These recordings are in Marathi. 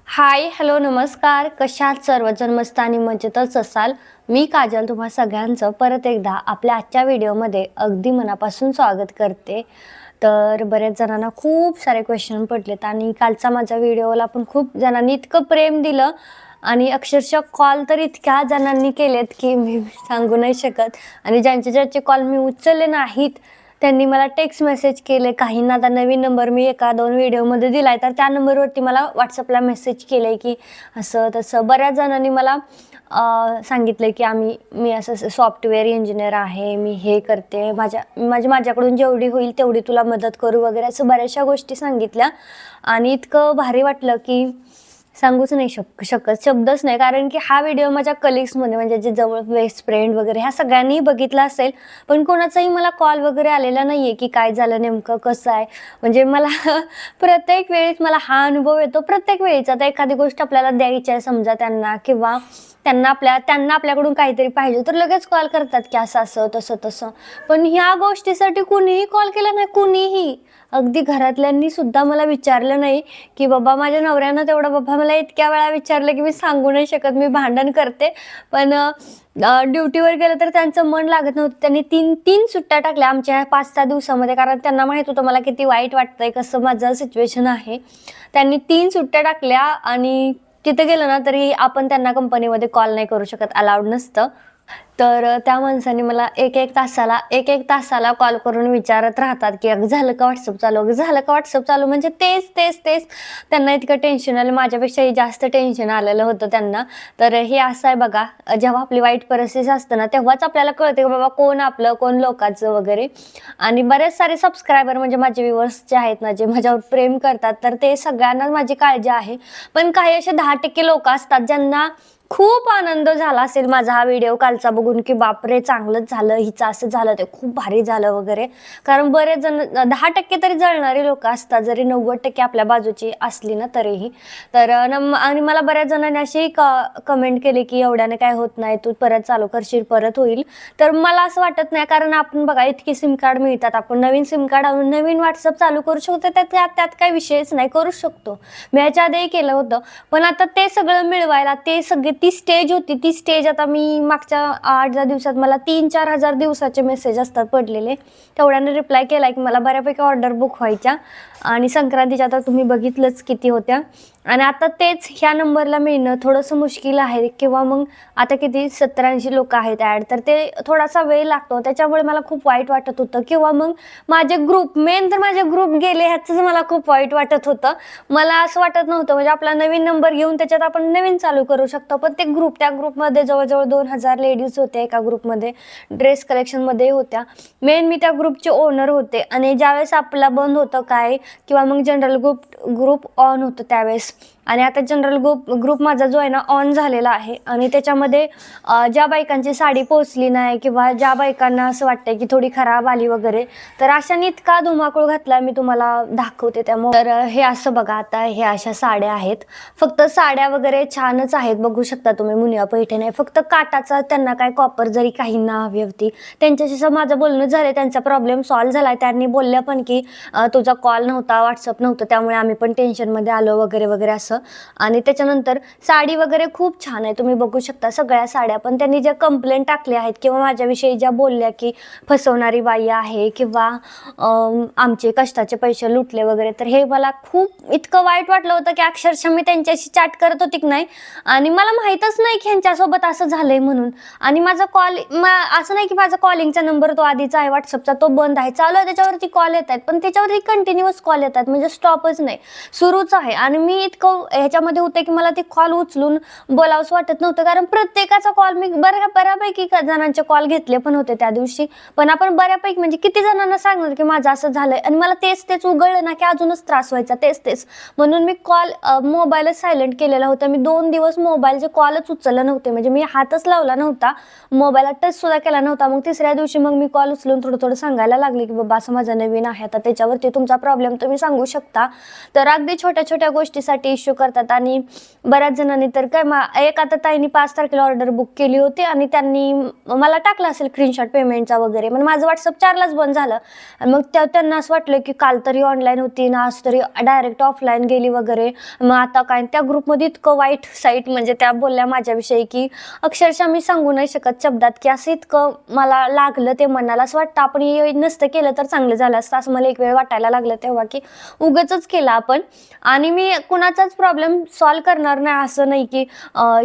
हाय, हॅलो, नमस्कार. कशा आहात सर्वजण? मस्त आणि मजेतच असाल. मी काजल तुम्हा सगळ्यांचं परत एकदा आपल्या आजच्या व्हिडिओमध्ये अगदी मनापासून स्वागत करते. तर बऱ्याच जणांना खूप सारे क्वेश्चन पडलेत आणि कालचा माझ्या व्हिडिओला पण खूप जणांनी इतकं प्रेम दिलं आणि अक्षरशः कॉल तर इतक्या जणांनी केलेत की मी सांगू नाही शकत. आणि ज्यांचे कॉल मी उचलले नाहीत त्यांनी मला टेक्स्ट मेसेज केले. काहींना आता नवीन नंबर मी 1-2 व्हिडिओमध्ये दिलाय, तर त्या नंबरवरती मला व्हॉट्सअपला मेसेज केले की असं तसं. बऱ्याच जणांनी मला सांगितलं की मी असं सॉफ्टवेअर इंजिनियर आहे, मी हे करते, माझ्याकडून जेवढी होईल तेवढी तुला मदत करू वगैरे, असं बऱ्याचशा गोष्टी सांगितल्या. आणि इतकं भारी वाटलं की सांगूच नाही शकत, शब्दच नाही. कारण की हा व्हिडिओ माझ्या कलिग्समध्ये म्हणजे जे जवळ बेस्ट फ्रेंड वगैरे ह्या सगळ्यांनी बघितला असेल, पण कोणाचाही मला कॉल वगैरे आलेला नाही आहे की काय झालं नेमकं, कसं आहे. म्हणजे मला प्रत्येक वेळेस मला हा अनुभव येतो, प्रत्येक वेळेस. आता एखादी गोष्ट आपल्याला द्यायची आहे समजा त्यांना, किंवा त्यांना आपल्याकडून काहीतरी पाहिजे, तर लगेच कॉल करतात की असं असं तसं तसं. पण ह्या गोष्टीसाठी कुणीही कॉल केला नाही, कुणीही. अगदी घरातल्यांनी सुद्धा मला विचारलं नाही की बाबा, माझ्या नवऱ्यानं तेवढं बाबा मला इतक्या वेळा विचारलं की मी सांगू नाही शकत, मी भांडण करते. पण ड्युटीवर गेलं तर त्यांचं मन लागत नव्हतं. त्यांनी तीन सुट्ट्या टाकल्या आमच्या 5-6 दिवसामध्ये, कारण त्यांना माहीत होतं मला किती वाईट वाटतंय, कसं माझं सिच्युएशन आहे. त्यांनी 3 सुट्ट्या टाकल्या आणि तिथे गेलं ना तरी आपण त्यांना कंपनीमध्ये कॉल नाही करू शकत, अलाउड नसतं. तर त्या माणसाने मला एक एक तासाला कॉल करून विचारत राहतात की अगं झालं का व्हॉट्सअप चालू, अगं झालं का व्हॉट्सअप चालू. म्हणजे तेच तेच तेच त्यांना इतकं टेन्शन आलं, माझ्यापेक्षाही जास्त टेन्शन आलेलं होतं त्यांना. तर हे असं आहे बघा, जेव्हा आपली वाईट परिस्थिती असते ना तेव्हाच आपल्याला कळते की बाबा कोण आपलं कोण लोकांचं वगैरे. आणि बरेच सारे सबस्क्रायबर म्हणजे माझे व्ह्यूअर्स जे आहेत ना, जे माझ्यावर प्रेम करतात, तर ते सगळ्यांनाच माझी काळजी आहे. पण काही असे 10% लोक असतात ज्यांना खूप आनंद झाला असेल माझा हा व्हिडिओ कालचा बघून की बापरे, चांगलंच झालं, हिचं असं झालं, ते खूप भारी झालं वगैरे. कारण बरेच जण 10% तरी जळणारी लोक असतात, जरी 90% आपल्या बाजूची असली ना तरीही. तर आणि मला बऱ्याच जणांनी अशी कमेंट केली की एवढ्याने काय होत नाही, तू परत चालू करशील, परत होईल. तर मला असं वाटत नाही, कारण आपण बघा इतकी सिम कार्ड मिळतात, आपण नवीन सिम कार्ड आणून नवीन व्हॉट्सअप चालू करू शकतो. त्यात काही विषयच नाही, करू शकतो. मी ह्याच्या आधीही केलं होतं. पण आता ते सगळं मिळवायला ती स्टेज होती, ती स्टेज आता मी मागच्या 8-10 दिवसात मला 3-4 हजार दिवसाचे मेसेज असतात पडलेले, तेवढ्याने रिप्लाय केला की मला बऱ्यापैकी ऑर्डर बुक व्हायच्या. आणि संक्रांतीच्या आता तुम्ही बघितलंच किती होत्या. आणि आता तेच ह्या नंबरला मिळणं थोडंसं मुश्किल आहे, किंवा मग आता किती 70-80 लोक आहेत ॲड, तर ते थोडासा वेळ लागतो. त्याच्यामुळे मला खूप वाईट वाटत होतं. किंवा मग माझे ग्रुप गेले ह्याचंच मला खूप वाईट वाटत होतं. मला असं वाटत नव्हतं, म्हणजे आपला नवीन नंबर घेऊन त्याच्यात आपण नवीन चालू करू शकतो. पण त्या ग्रुपमध्ये जवळजवळ 2000 लेडीज होत्या एका ग्रुपमध्ये, ड्रेस कलेक्शनमध्ये होत्या. मी त्या ग्रुपचे ओनर होते. आणि ज्यावेळेस आपला बंद होतं काय, किंवा मग जनरल ग्रुप ऑन होतं त्यावेळेस. आणि आता जनरल ग्रुप माझा जो आहे ना ऑन झालेला आहे. आणि त्याच्यामध्ये ज्या बायकांची साडी पोचली नाही, किंवा ज्या बायकांना असं वाटतंय की थोडी खराब आली वगैरे, तर अशाने इतका धुमाकूळ घातला, मी तुम्हाला दाखवते त्यामुळे. तर हे असं बघा, आता हे अशा साड्या आहेत. फक्त साड्या वगैरे छानच आहेत, बघू शकता तुम्ही, मुनिया पैठणी नाही. फक्त काटाचा त्यांना काय कॉपर जरी काहींना हवी होती, त्यांच्याशी माझं बोलणं झालं, त्यांचा प्रॉब्लेम सॉल्व्ह झाला. त्यांनी बोलल्या पण की तुझा कॉल नव्हता, व्हॉट्सअप नव्हतं, त्यामुळे आम्ही पण टेन्शनमध्ये आलो वगैरे वगैरे असं. आणि त्याच्यानंतर साडी वगैरे खूप छान आहे, तुम्ही बघू शकता सगळ्या साड्या. पण त्यांनी ज्या कंप्लेंट टाकल्या आहेत किंवा माझ्याविषयी ज्या बोलल्या की फसवणारी बाई आहे, किंवा आमचे कष्टाचे पैसे लुटले वगैरे, तर हे मला खूप इतकं वाईट वाटलं होतं की अक्षरशः मी त्यांच्याशी चॅट करत होती की नाही, आणि मला माहीतच नाही की ह्यांच्यासोबत असं झालंय म्हणून. आणि माझा कॉल असं नाही की माझा कॉलिंगचा नंबर तो आधीचा आहे व्हॉट्सअपचा, तो बंद आहे, चालू आहे, त्याच्यावरती कॉल येत आहेत, पण त्याच्यावरती कंटिन्युअस कॉल येतात, म्हणजे स्टॉपच नाही, सुरूच आहे. आणि मी इतकं ह्याच्यामध्ये होते की मला ते कॉल उचलून बोलावंच वाटत नव्हतं, कारण प्रत्येकाचा कॉल मी बऱ्यापैकी जणांचे कॉल घेतले पण होते त्या दिवशी. पण आपण बऱ्यापैकी म्हणजे किती जणांना सांगणार की माझं असं झालंय, आणि मला तेच उघडलं ना की अजूनच त्रास व्हायचा, तेच. म्हणून मी मोबाईलच सायलेंट केलेला होता. मी 2 दिवस मोबाईलचे कॉलच उचलले नव्हते, म्हणजे मी हातच लावला नव्हता, मोबाईलला टच सुद्धा केला नव्हता. मग तिसऱ्या दिवशी मग मी कॉल उचलून थोडं सांगायला लागले की बाबा असं माझं नवीन आहे, आता त्याच्यावरती तुमचा प्रॉब्लेम तुम्ही सांगू शकता. तर अगदी छोट्या गोष्टीसाठी पेमेंटसाठी इश्यू करतात आणि बऱ्याच जणांनी तर काय एक आता ताईंनी 5 तारखेला ऑर्डर बुक केली होती आणि त्यांनी मला टाकला असेल स्क्रीनशॉट पेमेंटचा वगैरे, पण माझं व्हॉट्सअप 4लाच बंद झालं आणि मग त्यांना असं वाटलं की काल तरी ऑनलाईन होती ना, आज तरी डायरेक्ट ऑफलाईन गेली वगैरे, मग आता काय. त्या ग्रुपमध्ये इतकं वाईट साईट म्हणजे त्या बोलल्या माझ्याविषयी की अक्षरशः मी सांगू नाही शकत शब्दात की असं इतकं मला लागलं ते मनाला. असं वाटतं आपण हे नसतं केलं तर चांगलं झालं असतं असं मला एक वेळ वाटायला लागलं तेव्हा की उगाचच केलं आपण. आणि मी कुणाचाच प्रॉब्लेम सॉल्व्ह करणार नाही असं नाही की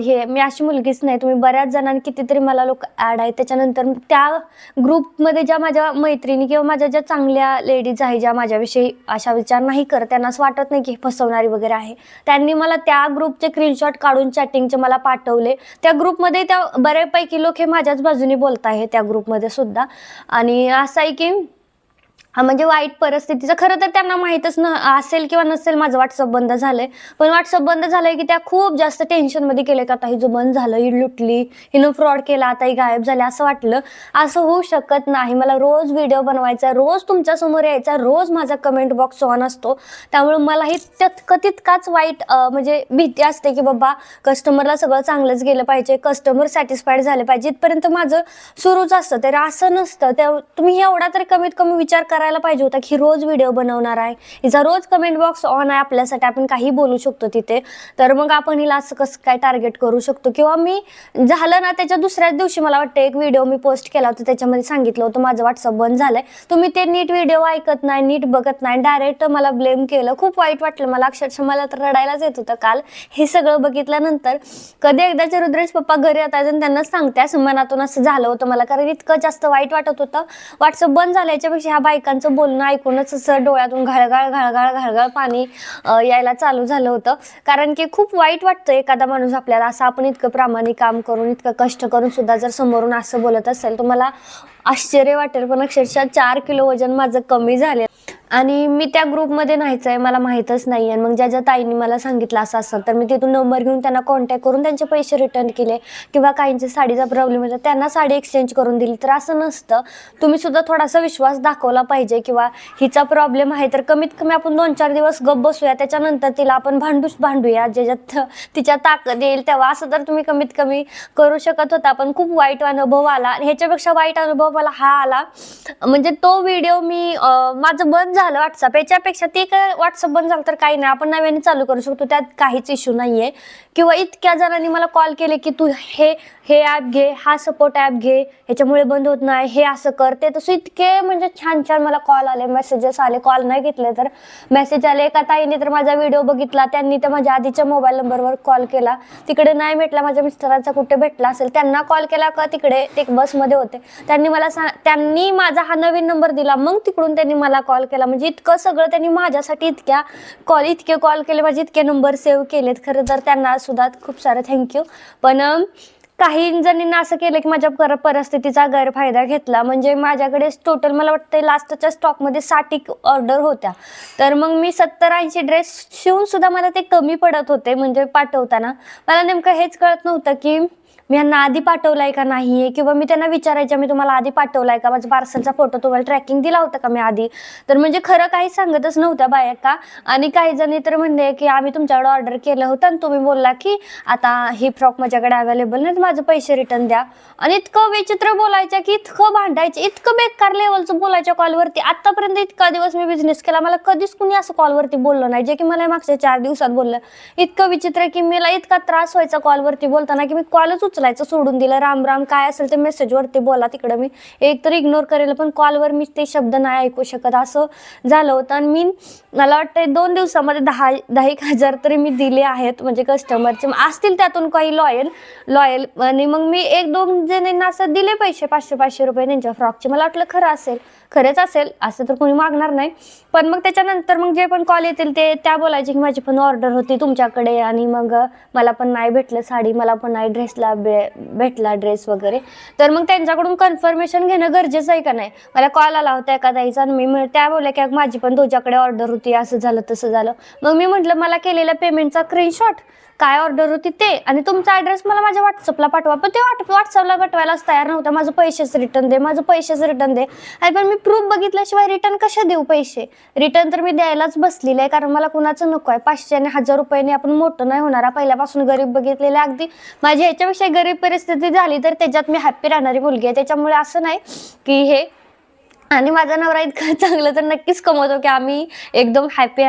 हे मी अशी मुलगीच नाही. तुम्ही बऱ्याच जणांनी कितीतरी मला लोक ॲड आहेत. त्याच्यानंतर त्या ग्रुपमध्ये ज्या माझ्या मैत्रिणी किंवा माझ्या ज्या चांगल्या लेडीज आहे ज्या माझ्याविषयी अशा विचार नाही करत, त्यांना असं वाटत नाही की फसवणारी वगैरे आहे, त्यांनी मला त्या ग्रुपचे स्क्रीनशॉट काढून चॅटिंगचे मला पाठवले. त्या ग्रुपमध्ये त्या बऱ्यापैकी लोक हे माझ्याच बाजूने बोलत आहे त्या ग्रुपमध्ये सुद्धा. आणि असं आहे की म्हणजे वाईट परिस्थितीचं खरं तर त्यांना माहीतच असेल किंवा नसेल माझं व्हॉट्सअप बंद झालंय, पण व्हॉट्सअप बंद झालंय की त्या खूप जास्त टेन्शनमध्ये गेले का आता ही जो बंद झालं, ही लुटली, हिनं फ्रॉड केला, आता ही गायब झाली असं वाटलं. असं होऊ शकत नाही. मला रोज व्हिडिओ बनवायचा, रोज तुमच्यासमोर यायचा, रोज माझा कमेंट बॉक्स ऑन असतो. त्यामुळे मलाही तितकाच वाईट म्हणजे भीती असते की बाबा कस्टमरला सगळं चांगलंच गेलं पाहिजे, कस्टमर सॅटिस्फाईड झाले पाहिजे, इथपर्यंत माझं सुरूच असतं. तर असं नसतं. तुम्ही एवढा तरी कमीत कमी विचार करायला पाहिजे होता की रोज व्हिडिओ बनवणार आहे, हिचा रोज कमेंट बॉक्स ऑन आहे, आपल्यासाठी आपण काही बोलू शकतो तिथे, तर मग आपण हिला असं कसं काय टार्गेट करू शकतो. किंवा मी झालं ना त्याच्या दुसऱ्याच दिवशी मला वाटतं एक व्हिडिओ मी पोस्ट केला होता, त्याच्यामध्ये सांगितलं होतं माझं व्हॉट्सअप बंद झालंय, तुम्ही ते नीट व्हिडिओ ऐकत नाही, नीट बघत नाही, डायरेक्ट मला ब्लेम केलं. खूप वाईट वाटलं मला, अक्षरशः मला तर रडायलाच येत होतं काल हे सगळं बघितल्यानंतर. कधी एकदाचे रुद्रेश पप्पा घरी येतात आणि त्यांना सांगते असं मनातून असं झालं होतं मला, कारण इतकं जास्त वाईट वाटत होतं. व्हॉट्सअप बंद झाल्याच्यापेक्षा ह्या बायकांचं बोलणं ऐकूनच असं डोळ्यातून घळघळ पाणी यायला चालू झालं होतं. कारण की खूप वाईट वाटतं एखादा माणूस आपल्याला असं, आपण इतकं प्रामाणिक काम करून इतकं कष्ट करून सुद्धा जर समोरून असं बोलत असेल तर मला आश्चर्य वाटेल. पण अक्षरशः 4 किलो वजन माझं कमी झाले आणि मी त्या ग्रुपमध्ये नाहीच आहे, मला माहीतच नाही आहे. मग ज्या ताईंनी मला सांगितलं असं असं, तर मी तिथून नंबर घेऊन त्यांना कॉन्टॅक्ट करून त्यांचे पैसे रिटर्न केले. किंवा काहींच्या साडीचा प्रॉब्लेम होता त्यांना साडी एक्सचेंज करून दिली. तर असं नसतं, तुम्ही सुद्धा थोडासा विश्वास दाखवला पाहिजे. किंवा हिचा प्रॉब्लेम आहे तर कमीत कमी आपण 2-4 दिवस गप्प बसूया, त्याच्यानंतर तिला आपण भांडूया ज्याच्यात तिच्या ताकद येईल तेव्हा. असं तर तुम्ही कमीत कमी करू शकत होता. पण खूप वाईट अनुभव आला. ह्याच्यापेक्षा वाईट अनुभव मला हा आला म्हणजे तो व्हिडिओ मी माझं बंद झालं व्हॉट्सअप, याच्यापेक्षा ते काय व्हॉट्सअप बंद झालं तर काही नाही, आपण नव्याने चालू करू शकतो, त्यात काहीच इश्यू नाहीये. किंवा इतक्या जणांनी मला कॉल केले की तू हे ॲप घे, हा सपोर्ट ॲप घे, ह्याच्यामुळे बंद होत नाही, हे असं कर, ते तसं इतके म्हणजे छान छान मला कॉल आले, मेसेजेस आले. कॉल नाही घेतले तर मेसेज आले. एका ताईने तर माझा व्हिडिओ बघितला, त्यांनी तर माझ्या आधीच्या मोबाईल नंबरवर कॉल केला, तिकडे नाही भेटला, माझ्या मिस्टरांचा कुठे भेटला असेल, त्यांना कॉल केला का तिकडे ते बसमध्ये होते, त्यांनी माझा हा नवीन नंबर दिला, मग तिकडून त्यांनी मला कॉल केला. म्हणजे इतकं सगळं त्यांनी माझ्यासाठी इतके कॉल केले, माझे इतके नंबर सेव्ह केलेत. खरं तर त्यांना सुद्धा खूप सारं थँक्यू. पण काही जणींना असं केलं की माझ्या परिस्थितीचा गैरफायदा घेतला. म्हणजे माझ्याकडे टोटल मला वाटतं लास्टच्या स्टॉकमध्ये 60 ऑर्डर होत्या, तर मग मी 70-80 ड्रेस शिवून सुद्धा मला ते कमी पडत होते. म्हणजे पाठवताना मला नेमकं हेच कळत नव्हतं की मी यांना आधी पाठवलाय का नाहीये, किंवा मी त्यांना विचारायचे मी तुम्हाला आधी पाठवलाय का, माझा पार्सलचा फोटो तुम्हाला ट्रॅकिंग दिला होता का मी आधी. तर म्हणजे खरं काही सांगतच नव्हत्या बाया का. आणि काही जणी तर म्हणले की आम्ही तुमच्याकडे ऑर्डर केलं होतं आणि तुम्ही बोलला की आता ही फ्रॉक माझ्याकडे अवेलेबल नाही, माझं पैसे रिटर्न द्या. आणि इतकं विचित्र बोलायचं की इतकं भांडायचं, इतकं बेकार लेवलचं बोलायच्या कॉलवरती. आतापर्यंत इतका दिवस मी बिझनेस केला, मला कधीच कुणी असं कॉलवरती बोललं नाही जे की मला मागच्या 4 दिवसात बोललं. इतकं विचित्र की मला इतका त्रास व्हायचा कॉलवरती बोलताना की मी कॉलच उचलायचं सोडून दिलं. राम राम काय असेल ते मेसेजवरती बोला, तिकडं मी एक तर इग्नोर करेल, पण कॉलवर मी ते शब्द नाही ऐकू शकत असं झालं होतं. आणि मला वाटतं 2 दिवसामध्ये 10-10 हजार तरी मी दिले आहेत. म्हणजे कस्टमरचे असतील त्यातून काही लॉयल आणि मग मी 1-2 जणांना असं दिले पैसे 500-500 रुपये त्यांच्या फ्रॉकचे. मला वाटलं खरंच असेल असं तर कोणी मागणार नाही. पण मग त्याच्यानंतर मग जे पण कॉल येतील ते त्या बोलायचे की माझी पण ऑर्डर होती तुमच्याकडे आणि मग मला पण नाही भेटलं साडी, मला पण नाही ड्रेसला भेटला ड्रेस वगैरे, तर मग त्यांच्याकडून कन्फर्मेशन घेणं गरजेचं आहे का नाही. मला कॉल आला होता एका ताईचा आणि मी त्या बोलल्या की माझी पण तुझ्याकडे ऑर्डर होती, असं झालं तसं झालं. मग मी म्हटलं मला केलेल्या पेमेंटचा स्क्रीनशॉट, काय ऑर्डर होती ते, आणि तुमचा ॲड्रेस मला माझ्या व्हॉट्सअपला पाठवा. पण ते व्हॉट्सअपला पाठवायलाच तयार नव्हतं. माझं पैसेच रिटर्न दे, माझं पैसेच रिटर्न दे. आणि पण मी प्रूफ बघितल्याशिवाय रिटर्न कशा देऊ पैसे. रिटर्न तर मी द्यायलाच बसलेले आहे, कारण मला कुणाचं नको आहे. 500 आणि 1000 रुपयांनी आपण मोठं नाही होणार. पहिल्यापासून गरीब बघितलेले, अगदी माझी ह्याच्यापेक्षा गरीब परिस्थिती झाली तर त्याच्यात मी हॅप्पी राहणारी मुलगी आहे. त्याच्यामुळे असं नाही की हे, आणि माझा नवरा इतकं चांगलं तर नक्कीच कमवतो की आम्ही एकदम हॅपी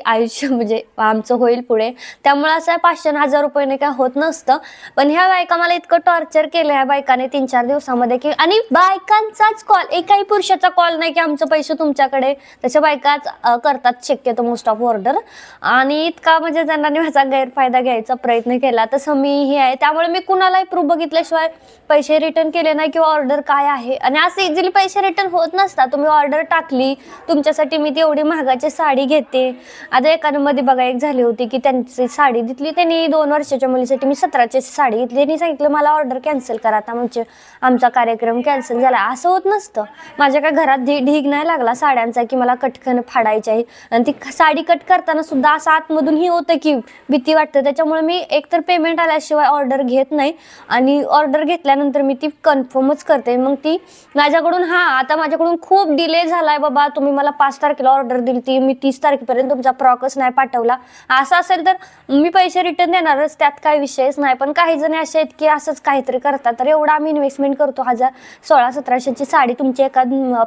आयुष्य म्हणजे आमचं होईल पुढे. त्यामुळे असं 500 आणि 1000 रुपयाने काय होत नसतं. पण ह्या बायका मला इतकं टॉर्चर केलं ह्या बायकाने 3-4 दिवसामध्ये की, आणि बायकांचाच कॉल, एकाही पुरुषाचा कॉल नाही की आमचं पैसे तुमच्याकडे. तशा बायकाच करतात शक्यतो मोस्ट ऑफ ऑर्डर. आणि इतका म्हणजे त्यांना माझा गैरफायदा घ्यायचा प्रयत्न केला. तसं मी हे आहे, त्यामुळे मी कुणालाही प्रूफ बघितल्याशिवाय पैसे रिटर्न केले नाही किंवा ऑर्डर काय आहे. आणि असं इझिली पैसे रिटर्न होत नसतात. तुम्ही ऑर्डर टाकली, तुमच्यासाठी मी ती एवढी महागाची साडी घेते. आता एकामध्ये बघा एक झाली होती की त्यांची साडी घेतली त्यांनी 2 वर्षाच्या मुलीसाठी, मी 17ची साडी घेतली आणि सांगितलं मला ऑर्डर कॅन्सल करा, आता म्हणजे आमचा कार्यक्रम कॅन्सल झाला. असं होत नसतं. माझ्या काय घरात ढीग नाही लागला साड्यांचा की मला कटकन फाडायची आहे. आणि ती साडी कट करताना सुद्धा असं आतमधून ही होतं की भीती वाटतं. त्याच्यामुळे मी एकतर पेमेंट आल्याशिवाय ऑर्डर घेत नाही, आणि ऑर्डर घेतल्यानंतर मी ती कन्फर्मच करते. मग ती माझ्याकडून, आता माझ्याकडून खूप डिले झालाय बाबा, तुम्ही मला 5 तारखेला ऑर्डर दिली ती, मी 30 तारखेपर्यंत तुमचा फ्रॉकच नाही पाठवला. असं असेल तर मी पैसे रिटर्न देणारच, त्यात काही विषयच नाही. पण काही जण असे आहेत की असंच काहीतरी करतात. तर एवढा आम्ही इन्व्हेस्टमेंट करतो, 1600-1700ची साडी तुमची एका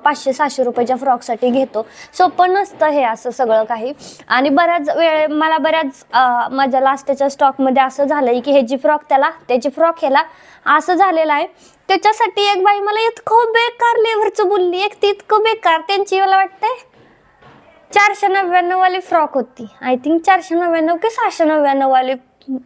500-600 रुपयाच्या फ्रॉकसाठी घेतो. सोपं नसतं हे असं सगळं काही. आणि बऱ्याच वेळ मला माझ्या लास्टच्या स्टॉकमध्ये असं झालंय की ह्याची फ्रॉक त्याला, त्याची फ्रॉक ह्याला, असं झालेलं आहे. त्याच्यासाठी एक बाई मला इतकं बेकार लेवरचं बोलली, एक ती इतकं बेकार, त्यांची मला वाटतंय 499 वाली फ्रॉक होती. आय थिंक 499 की 699 वाली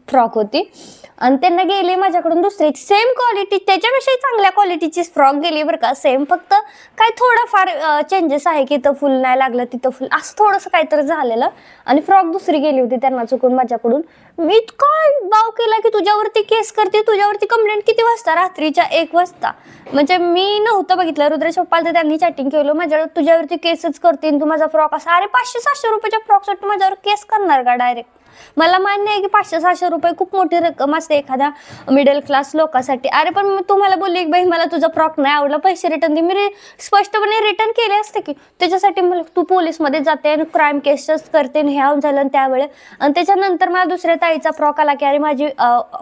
फ्रॉक होती. आणि त्यांना गेली माझ्याकडून दुसरी सेम क्वालिटी, त्याच्यापेक्षा चांगल्या क्वालिटीची फ्रॉक गेली बरं का, सेम. फक्त काय थोडंफार चेंजेस आहे की इथं फुल नाही लागलं तिथं फुल, असं थोडंसं काहीतरी झालेलं. आणि फ्रॉक दुसरी गेली होती त्यांना चुकून माझ्याकडून. मी इतका बाव केला की तुझ्यावरती केस करते, तुझ्यावरती कंप्लेंट. किती वाजता? रात्रीच्या 1 वाजता. म्हणजे मी नव्हतं बघितलं, रुद्रेश पप्पाला तर त्यांनी चॅटिंग केलं तुझ्यावरती केसच करते तू माझा फ्रॉक असा. अरे 500-600 रुपयाच्या फ्रॉकसाठी माझ्यावर केस करणार का डायरेक्ट? मला मान्य आहे की 500-600 रुपये खूप मोठी रक्कम असते एखाद्या मिडल क्लास लोकांसाठी. अरे पण तू मला बोलली की बाई मला तुझा फ्रॉक नाही आवडला, पैसे रिटर्न दे. मी स्पष्टपणे रिटर्न केले असते की. त्याच्यासाठी मला तू पोलीसमध्ये जाते आणि क्राईम केसेस करते, ह्या झालं त्यावेळे. आणि त्याच्यानंतर मला दुसऱ्या ताईचा फ्रॉक आला की अरे माझी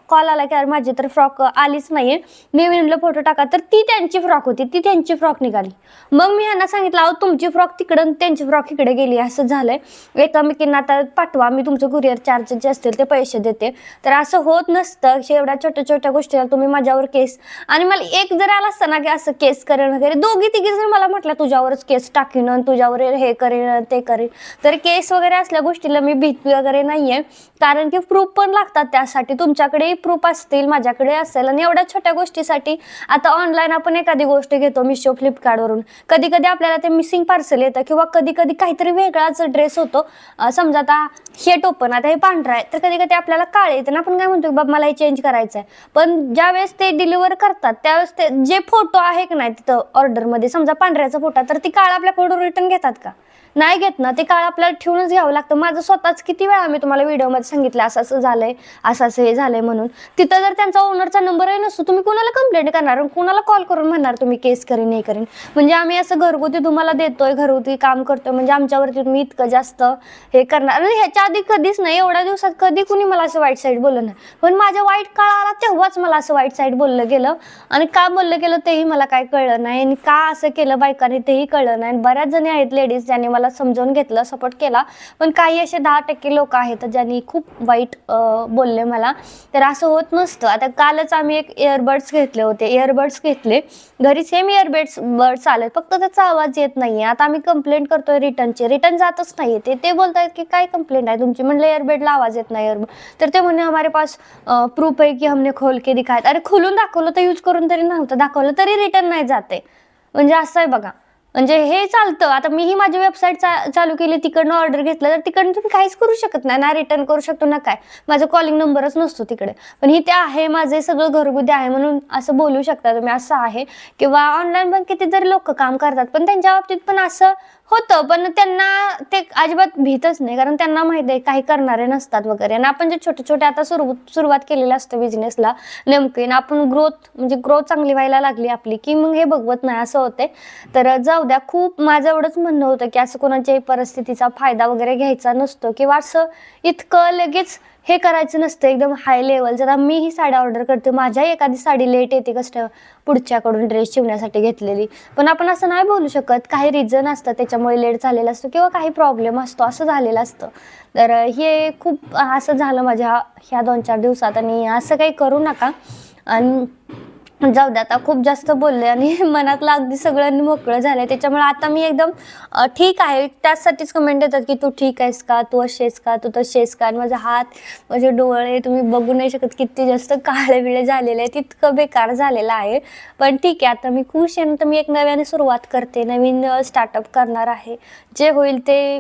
कॉल आला की अरे माझी तर फ्रॉक आलीच नाहीये, मी म्हणलं फोटो टाका. तर ती त्यांची फ्रॉक होती, ती त्यांची फ्रॉक निघाली. मग मी ह्यांना सांगितलं अहो तुमची फ्रॉक तिकडं त्यांची फ्रॉक इकडे गेली, असं झालंय. एकामेकींना आता पाठवा, मी तुमचं कुरिअर चार्ज जे असतील ते पैसे देते. तर असं होत नसतं. एवढ्या छोट्या छोट्या गोष्टीला तुम्ही माझ्यावर केस, आणि मला एक जर आला असतं ना की असं केस करेन वगैरे, 2-3 जर मला म्हटलं तुझ्यावरच केस टाकीन, तुझ्यावर हे करेन ते करेन, तर केस वगैरे असल्या गोष्टीला मी भीती वगैरे नाहीये. कारण की प्रूफ पण लागतात त्यासाठी. तुमच्याकडेही प्रूफ असतील, माझ्याकडे असेल. आणि एवढ्या छोट्या गोष्टीसाठी आता ऑनलाईन आपण एखादी गोष्ट घेतो मिशो फ्लिपकार्टवरून, कधी कधी आपल्याला ते मिसिंग पार्सल येतं, किंवा कधी कधी काहीतरी वेगळाच ड्रेस होतो. समजा आता हे टोपन, आता हे पांढरा आहे, तर कधी कधी आपल्याला काळे येते ना, आपण काय म्हणतो बाबा मला हे चेंज करायचं आहे. पण ज्यावेळेस ते डिलिव्हर करतात त्यावेळेस ते जे फोटो आहे की नाही तिथं ऑर्डरमध्ये, समजा पांढऱ्याचा फोटो, तर ती काळ आपल्या फोटो रिटर्न घेतात का? नाही घेत ना. ते काळ आपल्याला ठेवूनच घ्यावं लागतं. माझं स्वतःच किती वेळा मी तुम्हाला व्हिडिओमध्ये सांगितलं असं असं झालंय, असं असं हे झालंय म्हणून. तिथं जर त्यांचा ओनरचा नंबरही नसतो, तुम्ही कुणाला कंप्लेंट करणार, कुणाला कॉल करून म्हणणार तुम्ही केस करीन हे करीन. म्हणजे आम्ही असं घरगुती तुम्हाला देतोय, घरगुती काम करतोय, म्हणजे आमच्यावरती तुम्ही इतकं जास्त हे करणार. आणि ह्याच्या आधी कधीच नाही, एवढ्या दिवसात कधी कुणी मला असं वाईट साईड बोललं नाही. पण माझ्या वाईट काळ आला तेव्हाच मला असं वाईट साईड बोललं गेलं. आणि का बोललं गेलं तेही मला काय कळलं नाही, आणि का असं केलं बायकांनी तेही कळलं नाही. बऱ्याच जणी आहेत लेडीज ज्यांनी मला समजावून घेतलं, सपोर्ट केला. पण काही असे 10% लोक आहेत ज्यांनी खूप वाईट बोलले मला. तर असं होत नसतं. आता कालच आम्ही एक इयरबड्स घेतले होते, इयरबड्स घेतले घरी, सेम बड्स आले, फक्त त्याचा आवाज येत नाहीये. आता आम्ही कंप्लेंट करतोय रिटर्नची, रिटर्न जातच नाहीये. ते बोलतायत की काय कंप्लेंट आहे तुमची? म्हणलं इयरबडला आवाज येत नाही इयरबड. तर ते म्हणे हमारे पास प्रूफ है की हमने खोल के दिखाया. अरे खोलून दाखवलं तर, यूज करून तरी नव्हतं दाखवलं तरी रिटर्न नाही जाते. म्हणजे असं आहे बघा. म्हणजे हे चालतं. आता मीही माझी वेबसाईट चालू केली, तिकडनं ऑर्डर घेतलं, तर तिकडनं तुम्ही काहीच करू शकत नाही. ना रिटर्न करू शकतो ना काय. माझा कॉलिंग नंबरच नसतो तिकडे. पण इथे आहे, माझे सगळं घरगुती आहे म्हणून असं बोलू शकता तुम्ही, असं आहे. किंवा ऑनलाईन पण कितीतरी लोकं काम करतात. पण त्यांच्या बाबतीत पण असं होतं, पण त्यांना ते अजिबात भीतच नाही. कारण त्यांना माहिती आहे काही करणारे नसतात वगैरे. आणि आपण जे छोटे-छोटे आता सुरुवात केलेलं असतं बिझनेसला नेमके, आणि आपण ग्रोथ चांगली व्हायला लागली आपली, की मग हे बघवत नाही, असं होते. तर जाऊ द्या. खूप माझं एवढंच म्हणणं होतं, की असं कोणाच्याही परिस्थितीचा फायदा वगैरे घ्यायचा नसतो, किंवा असं इतकं लगेच हे करायचं नसतं एकदम हाय लेवलचं. आता मी ही साडी ऑर्डर करते, माझ्याही एखादी साडी लेट येते पुढच्याकडून ड्रेस शिवण्यासाठी घेतलेली. पण आपण असं नाही बोलू शकत, काही रिझन असतं त्याच्यामुळे लेट झालेला असतो, किंवा काही प्रॉब्लेम असतो, असं झालेलं असतं. तर हे खूप असं झालं माझ्या ह्या 2-4 दिवसात, आणि असं काही करू नका. आणि जाऊ द्या, आता खूप जास्त बोलले आणि मनातलं अगदी सगळं मोकळं झालंय. त्याच्यामुळे आता मी एकदम ठीक आहे. त्यासाठीच कमेंट येतात, की "तू ठीक आहेस का? तू अशी आहेस का? तू तशी आहेस का?" आणि माझा हात, माझे डोळे तुम्ही बघू नाही शकत, किती जास्त काळे-बिळे झालेले आहेत. इतकं बेकार झालेलं आहे. पण ठीक आहे, आता मी खुश आहे. तर मी एक नव्याने सुरुवात करते, नवीन स्टार्टअप करणार आहे. जे होईल ते,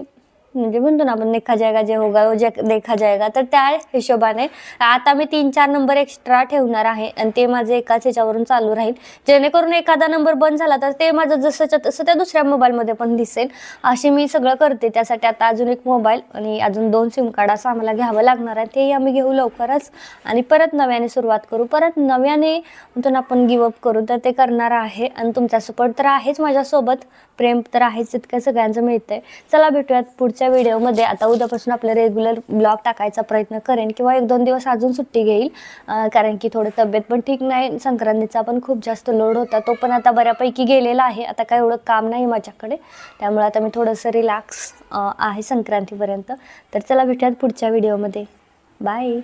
म्हणजे म्हणतो ना आपण, देखा जाएगा, जे होगा वो देखा जाएगा. तर त्या हिशोबाने आता मी 3-4 नंबर एक्स्ट्रा ठेवणार आहे, आणि ते माझे एकाच ह्याच्यावरून चालू राहील. जेणेकरून एखादा नंबर बंद झाला तर ते माझं जसंच्या तसं त्या दुसऱ्या मोबाईलमध्ये पण दिसेल. अशी मी सगळं करते. त्यासाठी आता अजून एक मोबाईल आणि अजून 2 सिम कार्ड असं आम्हाला घ्यावं लागणार आहे. तेही आम्ही घेऊ लवकरच, आणि परत नव्याने सुरुवात करू. परत नव्याने म्हणतो ना आपण गिवअप करू, तर ते करणार आहे. आणि तुमचा सपोर्ट तर आहेच माझ्यासोबत, प्रेम तर आहेच, इतकं सगळ्यांचं मिळतंय. चला भेटूयात पुढच्या व्हिडिओमध्ये. आता उद्यापासून आपलं रेग्युलर ब्लॉग टाकायचा प्रयत्न करेन, किंवा 1-2 दिवस अजून सुट्टी घेईल. कारण की थोडं तब्येत पण ठीक नाही. संक्रांतीचा पण खूप जास्त लोड होता, तो पण आता बऱ्यापैकी गेलेला आहे. आता काय एवढं काम नाही माझ्याकडे, त्यामुळे आता मी थोडंसं रिलॅक्स आहे संक्रांतीपर्यंत. तर चला भेटूयात पुढच्या व्हिडिओमध्ये. बाय.